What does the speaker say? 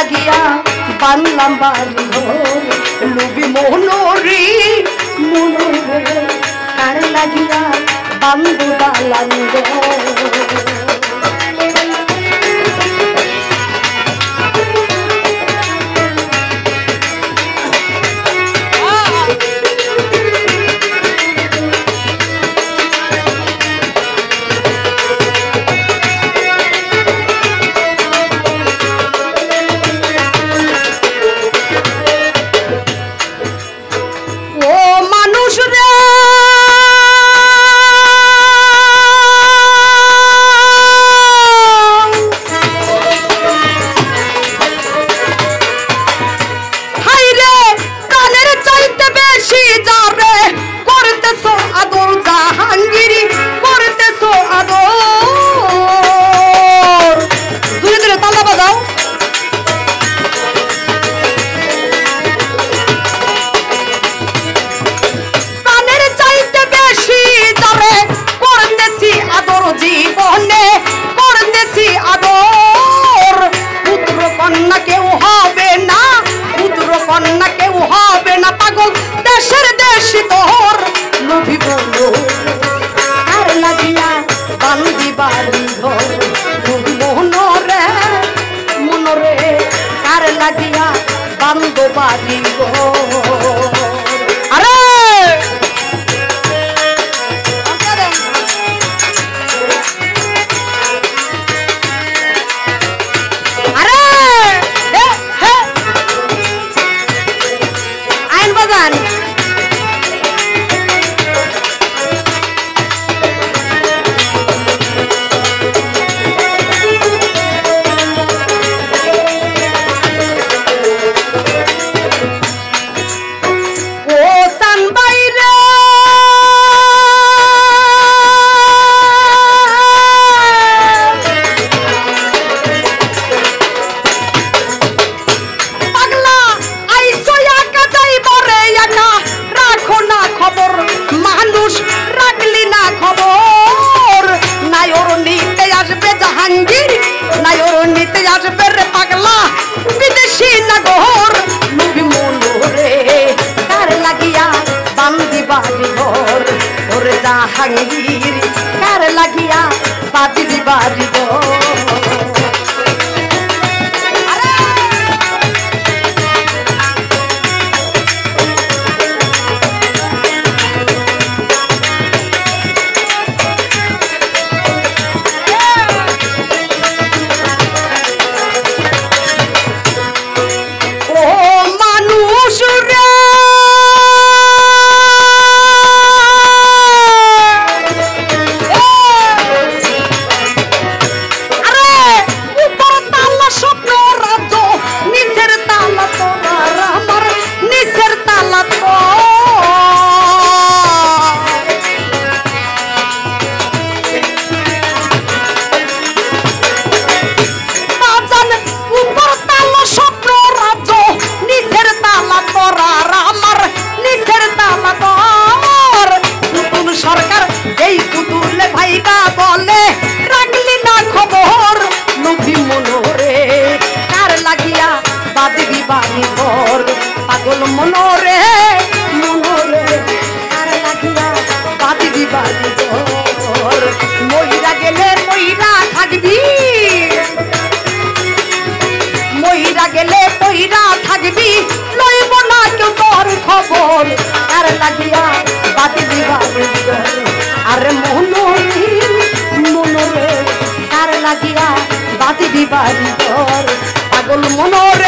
লাগিয়া বানলাম বাড়ি ঘর লুবি মনোরি মনোরে কার লাগিয়া বান্ধু বালান লাগিয়া বান্ধব বাড়ি আরে আরে আইন বাজান জাহাঙ্গীর কার লাগিয়া বাদি বাড়ি পাগল মনোরে মনোরে কার লাগিয়া বাদি বাড়ি ঘর মইরা গেলে মইরা থাকবি মইরা গেলে মইরা থাকবি লইব না কেউ তোর খবর কার লাগিয়া বাদি বাড়ি ঘর আরে মনোরে মনোরে কার লাগিয়া বাদি বাড়ি ঘর পাগল মনোরে